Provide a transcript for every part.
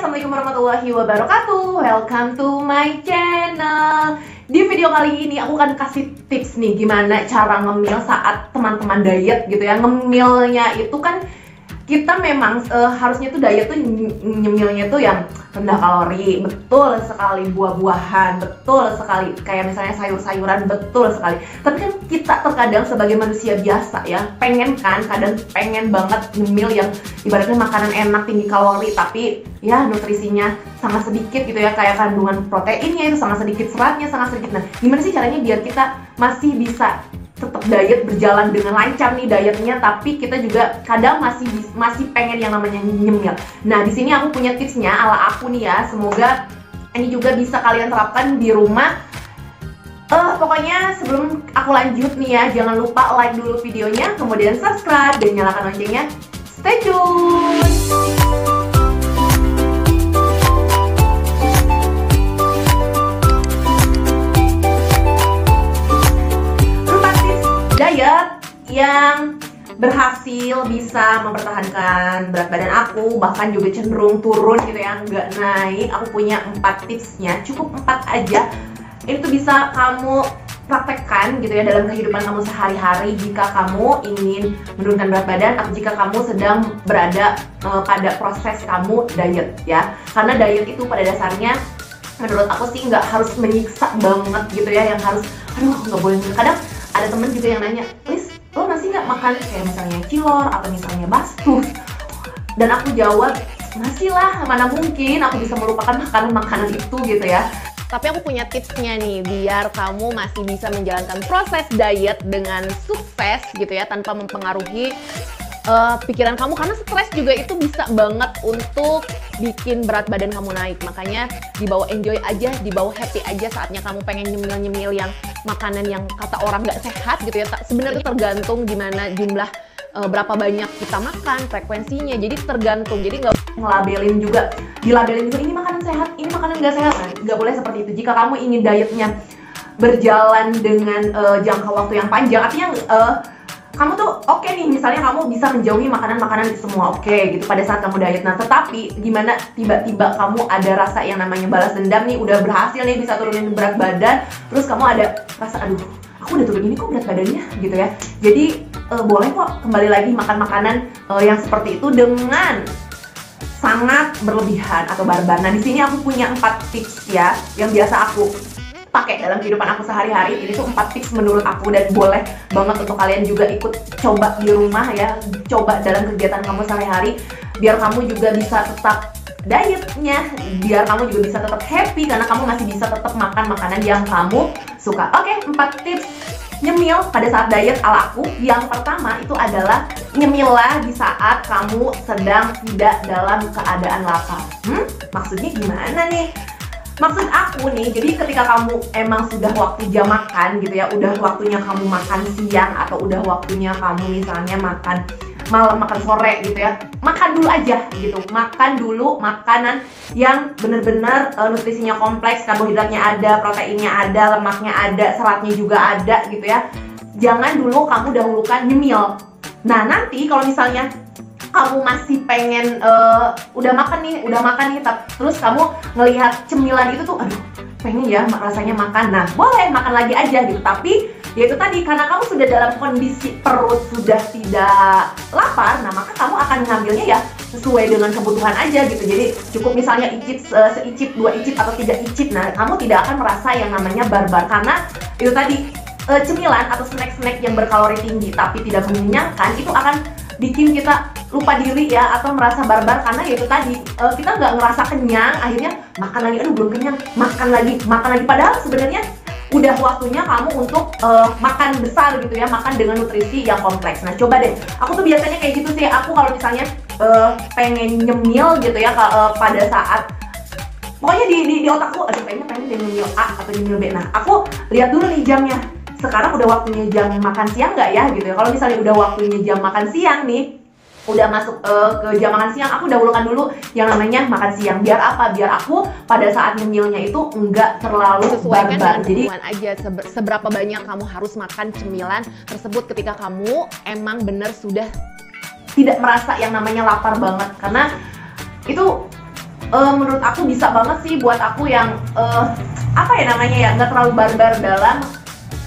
Assalamualaikum warahmatullahi wabarakatuh. Welcome to my channel. Di video kali ini aku akan kasih tips nih gimana cara ngemil saat teman-teman diet gitu ya. Ngemilnya itu kan kita memang harusnya tuh diet tuh nyemilnya tuh yang rendah kalori, betul sekali, buah-buahan, betul sekali, kayak misalnya sayur-sayuran, betul sekali. Tapi kan kita terkadang sebagai manusia biasa ya, kadang pengen banget nyemil yang ibaratnya makanan enak tinggi kalori, tapi ya nutrisinya sangat sedikit gitu ya, kayak kandungan proteinnya itu sangat sedikit, seratnya sangat sedikit. Nah, gimana sih caranya biar kita masih bisa tetap diet berjalan dengan lancar nih dietnya, tapi kita juga kadang masih pengen yang namanya nyemil. Nah, di sini aku punya tipsnya ala aku nih ya. Semoga ini juga bisa kalian terapkan di rumah. Pokoknya sebelum aku lanjut nih ya, jangan lupa like dulu videonya, kemudian subscribe dan nyalakan loncengnya. Stay tune. Diet yang berhasil bisa mempertahankan berat badan aku, bahkan juga cenderung turun gitu ya, nggak naik. Aku punya 4 tipsnya, cukup 4 aja. Ini tuh bisa kamu praktekkan gitu ya dalam kehidupan kamu sehari-hari jika kamu ingin menurunkan berat badan atau jika kamu sedang berada pada proses kamu diet ya. Karena diet itu pada dasarnya menurut aku sih nggak harus menyiksa banget gitu ya, yang harus aduh nggak boleh. Kadang ada temen juga yang nanya, Lis, lo masih nggak makan kayak misalnya cilor atau misalnya bastus? Dan aku jawab, masih lah, mana mungkin aku bisa melupakan makanan-makanan itu gitu ya. Tapi aku punya tipsnya nih, biar kamu masih bisa menjalankan proses diet dengan sukses gitu ya, tanpa mempengaruhi pikiran kamu, karena stres juga itu bisa banget untuk bikin berat badan kamu naik. Makanya dibawa enjoy aja, dibawa happy aja saatnya kamu pengen nyemil-nyemil yang makanan yang kata orang nggak sehat gitu ya. Sebenarnya tergantung gimana jumlah berapa banyak kita makan, frekuensinya. Jadi tergantung, jadi nggak dilabelin juga ini makanan sehat, ini makanan nggak sehat. Nah, nggak boleh seperti itu. Jika kamu ingin dietnya berjalan dengan jangka waktu yang panjang, artinya kamu tuh oke nih, misalnya kamu bisa menjauhi makanan-makanan itu semua oke gitu pada saat kamu diet. Nah, tetapi gimana tiba-tiba kamu ada rasa yang namanya balas dendam nih, udah berhasil nih bisa turunin berat badan, terus kamu ada rasa aduh aku udah turun ini kok berat badannya gitu ya. Jadi boleh kok kembali lagi makan makanan yang seperti itu dengan sangat berlebihan atau barbar. Nah, di sini aku punya 4 tips ya yang biasa aku pakai dalam kehidupan aku sehari-hari. Ini tuh 4 tips menurut aku dan boleh banget untuk kalian juga ikut coba di rumah ya, coba dalam kegiatan kamu sehari-hari biar kamu juga bisa tetap dietnya, biar kamu juga bisa tetap happy karena kamu masih bisa tetap makan makanan yang kamu suka. Oke, 4 tips nyemil pada saat diet ala aku. Yang pertama itu adalah nyemillah di saat kamu sedang tidak dalam keadaan lapar. Maksudnya gimana nih? Maksud aku nih, jadi ketika kamu emang sudah waktu jam makan gitu ya, udah waktunya kamu makan siang atau udah waktunya kamu misalnya makan malam, makan sore gitu ya, makan dulu aja gitu. Makan dulu makanan yang bener-bener nutrisinya kompleks, karbohidratnya ada, proteinnya ada, lemaknya ada, seratnya juga ada gitu ya. Jangan dulu kamu dahulukan nyemil. Nah, nanti kalau misalnya kamu masih pengen udah makan nih, terus kamu ngelihat cemilan itu tuh, aduh pengen ya rasanya makan. Nah, boleh makan lagi aja gitu. Tapi ya itu tadi, karena kamu sudah dalam kondisi perut sudah tidak lapar, nah maka kamu akan ngambilnya ya sesuai dengan kebutuhan aja gitu. Jadi cukup misalnya icip, seicip, 2 icip atau 3 icip. Nah, kamu tidak akan merasa yang namanya barbar, karena itu tadi cemilan atau snack-snack yang berkalori tinggi tapi tidak mengenyangkan itu akan bikin kita lupa diri ya, atau merasa barbar karena ya itu tadi kita nggak ngerasa kenyang, akhirnya makan lagi, aduh belum kenyang, makan lagi, padahal sebenarnya udah waktunya kamu untuk makan besar gitu ya, makan dengan nutrisi yang kompleks. Nah, coba deh, aku tuh biasanya kayak gitu sih. Aku kalau misalnya pengen nyemil gitu ya, pada saat pokoknya di otakku aduh pengen nyemil A atau nyemil B. Nah, aku lihat dulu nih jamnya, sekarang udah waktunya jam makan siang nggak ya gitu ya. Kalau misalnya udah waktunya jam makan siang nih, udah masuk ke jam makan siang, aku dahulukan dulu yang namanya makan siang. Biar apa? Biar aku pada saat nyemilnya itu enggak terlalu sesuaikan barbar. Jadi aja seberapa banyak kamu harus makan cemilan tersebut ketika kamu emang bener sudah tidak merasa yang namanya lapar banget. Karena itu menurut aku bisa banget sih buat aku yang apa ya namanya ya, nggak terlalu barbar dalam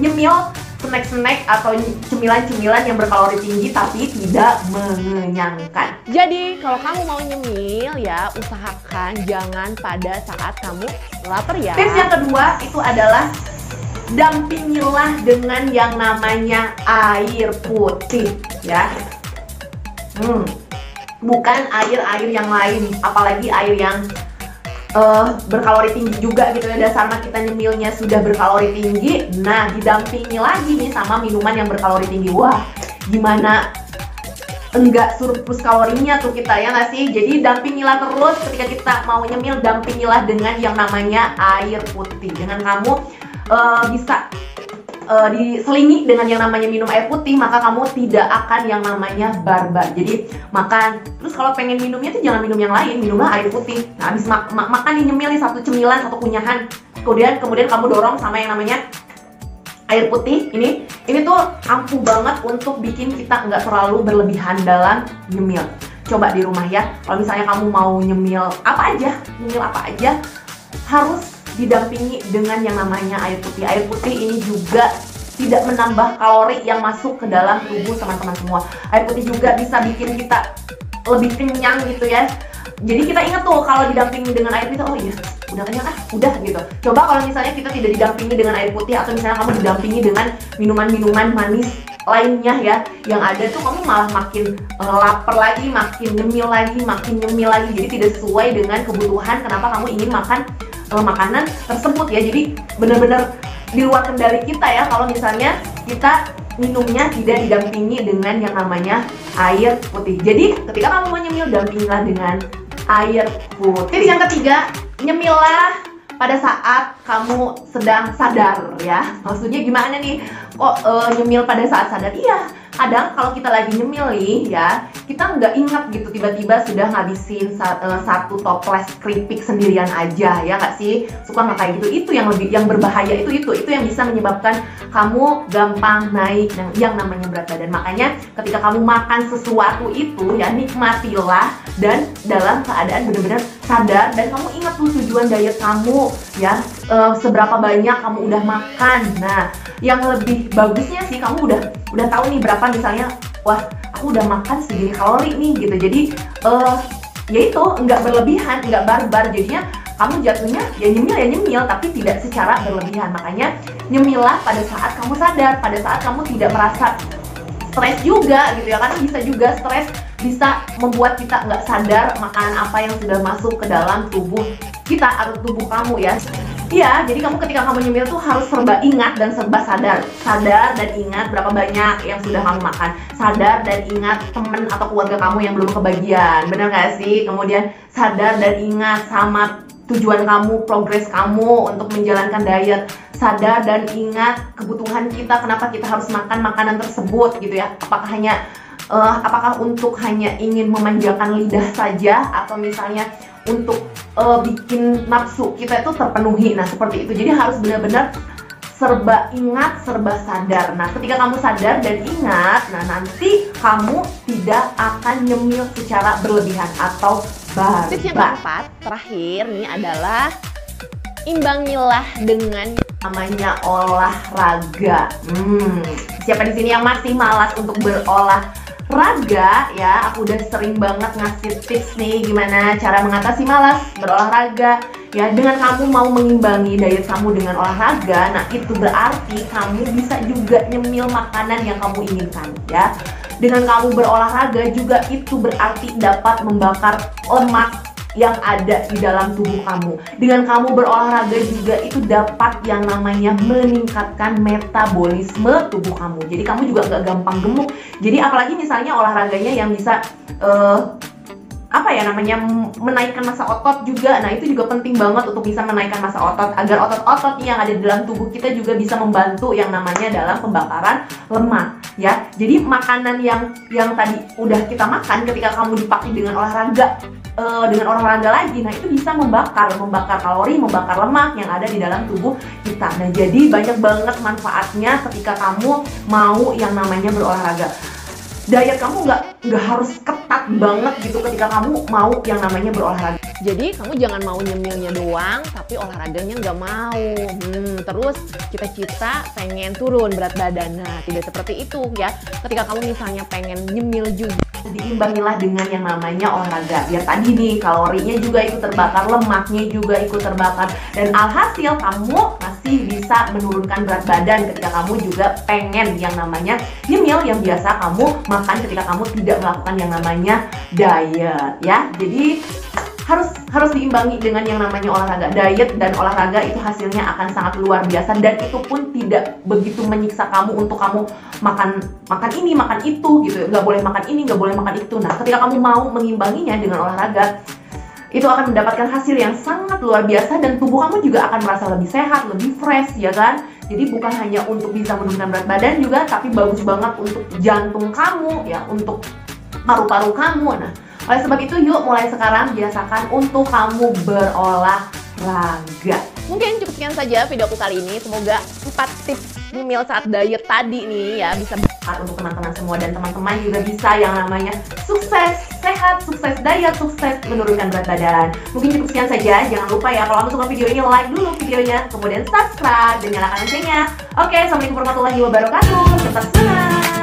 nyemil snack-snack atau cemilan-cemilan yang berkalori tinggi tapi tidak mengenyangkan. Jadi kalau kamu mau nyemil ya usahakan jangan pada saat kamu lapar ya. Tips yang kedua itu adalah dampingilah dengan yang namanya air putih ya. Bukan air-air yang lain, apalagi air yang berkalori tinggi juga gitu ya. Dasar kita nyemilnya sudah berkalori tinggi, nah didampingi lagi nih sama minuman yang berkalori tinggi. Wah, gimana enggak surplus kalorinya tuh kita, ya nggak sih? Jadi dampingilah terus ketika kita mau nyemil, dampingilah dengan yang namanya air putih. Dengan kamu bisa diselingi dengan yang namanya minum air putih, maka kamu tidak akan yang namanya barbar. Jadi makan, terus kalau pengen minumnya tuh jangan minum yang lain, minumlah air putih. Nah, habis makan nih, nyemil nih satu cemilan, satu kunyahan, kemudian kamu dorong sama yang namanya air putih. Ini tuh ampuh banget untuk bikin kita nggak terlalu berlebihan dalam nyemil. Coba di rumah ya, kalau misalnya kamu mau nyemil apa aja harus didampingi dengan yang namanya air putih. Air putih ini juga tidak menambah kalori yang masuk ke dalam tubuh teman-teman semua. Air putih juga bisa bikin kita lebih kenyang gitu ya. Jadi kita ingat tuh kalau didampingi dengan air putih, oh iya udah kenyang udah gitu. Coba kalau misalnya kita tidak didampingi dengan air putih, atau misalnya kamu didampingi dengan minuman-minuman manis lainnya ya, yang ada tuh kamu malah makin lapar lagi, makin nyemil lagi. Jadi tidak sesuai dengan kebutuhan kenapa kamu ingin makan makanan tersebut ya. Jadi benar-benar di luar kendali kita ya kalau misalnya kita minumnya tidak didampingi dengan yang namanya air putih. Jadi ketika kamu mau nyemil, dampingilah dengan air putih. Yang ketiga, nyemillah pada saat kamu sedang sadar ya. Maksudnya gimana nih? Kok nyemil pada saat sadar? Iya, kadang kalau kita lagi nyemil nih ya, kita nggak ingat gitu, tiba-tiba sudah ngabisin satu toples keripik sendirian aja, ya nggak sih? Suka nggak kayak gitu? Itu yang berbahaya, itu yang bisa menyebabkan kamu gampang naik yang namanya berat badan. Makanya ketika kamu makan sesuatu itu ya, nikmatilah dan dalam keadaan benar-benar sadar, dan kamu ingat tuh tujuan diet kamu ya, seberapa banyak kamu udah makan. Nah, yang lebih bagusnya sih kamu udah tahu nih berapa, misalnya wah aku udah makan segini kalori nih gitu. Jadi ya itu nggak berlebihan, nggak barbar. Jadinya kamu jatuhnya ya nyemil tapi tidak secara berlebihan. Makanya nyemillah pada saat kamu sadar, pada saat kamu tidak merasa stres juga gitu ya, karena bisa juga stres bisa membuat kita nggak sadar makanan apa yang sudah masuk ke dalam tubuh kita atau tubuh kamu ya. Iya, jadi kamu ketika kamu nyemil tuh harus serba ingat dan serba sadar. Sadar dan ingat berapa banyak yang sudah kamu makan. Sadar dan ingat temen atau keluarga kamu yang belum kebagian. Bener gak sih? Kemudian sadar dan ingat sama tujuan kamu, progres kamu untuk menjalankan diet. Sadar dan ingat kebutuhan kita, kenapa kita harus makan makanan tersebut gitu ya. Apakah untuk hanya ingin memanjakan lidah saja, atau misalnya untuk bikin nafsu kita itu terpenuhi. Nah seperti itu, jadi harus benar-benar serba ingat, serba sadar. Nah ketika kamu sadar dan ingat, nah nanti kamu tidak akan nyemil secara berlebihan atau barbar. Tips yang keempat, terakhir nih adalah imbangilah dengan namanya olahraga. Siapa di sini yang masih malas untuk berolahraga ya? Aku udah sering banget ngasih tips nih gimana cara mengatasi malas berolahraga ya. Dengan kamu mau mengimbangi diet kamu dengan olahraga, nah itu berarti kamu bisa juga nyemil makanan yang kamu inginkan ya. Dengan kamu berolahraga juga itu berarti dapat membakar lemak yang ada di dalam tubuh kamu. Dengan kamu berolahraga juga itu dapat yang namanya meningkatkan metabolisme tubuh kamu. Jadi kamu juga nggak gampang gemuk. Jadi apalagi misalnya olahraganya yang bisa menaikkan massa otot juga. Nah itu juga penting banget untuk bisa menaikkan massa otot, agar otot-otot yang ada di dalam tubuh kita juga bisa membantu yang namanya dalam pembakaran lemak ya. Jadi makanan yang tadi udah kita makan, ketika kamu dipakai dengan olahraga lagi, nah itu bisa membakar kalori, membakar lemak yang ada di dalam tubuh kita. Nah jadi banyak banget manfaatnya ketika kamu mau yang namanya berolahraga. diet kamu nggak harus ketat banget gitu ketika kamu mau yang namanya berolahraga. Jadi kamu jangan mau nyemilnya doang, tapi olahraganya nggak mau. Terus cita-cita pengen turun berat badan. Nah, tidak seperti itu ya. Ketika kamu misalnya pengen nyemil juga, diimbangilah dengan yang namanya olahraga. Biar tadi nih kalorinya juga ikut terbakar, lemaknya juga ikut terbakar, dan alhasil kamu masih bisa menurunkan berat badan ketika kamu juga pengen yang namanya nyemil yang biasa kamu makan ketika kamu tidak melakukan yang namanya diet ya. Jadi harus diimbangi dengan yang namanya olahraga. Diet dan olahraga itu hasilnya akan sangat luar biasa, dan itu pun tidak begitu menyiksa kamu untuk kamu makan ini, makan itu gitu. Nggak boleh makan ini, nggak boleh makan itu. Nah, ketika kamu mau mengimbanginya dengan olahraga, itu akan mendapatkan hasil yang sangat luar biasa, dan tubuh kamu juga akan merasa lebih sehat, lebih fresh ya kan. Jadi bukan hanya untuk bisa menurunkan berat badan juga, tapi bagus banget untuk jantung kamu ya, untuk paru-paru kamu. Nah, oleh sebab itu yuk mulai sekarang biasakan untuk kamu berolahraga. Mungkin cukup sekian saja videoku kali ini. Semoga 4 tips nyemil saat diet tadi nih ya bisa untuk teman-teman semua, dan teman-teman juga bisa yang namanya sukses sehat, sukses diet, sukses menurunkan berat badan. Mungkin cukup sekian saja. Jangan lupa ya, kalau kamu suka video ini, like dulu videonya, kemudian subscribe dan nyalakan loncengnya. Oke, assalamualaikum warahmatullahi wabarakatuh. Tetap semangat.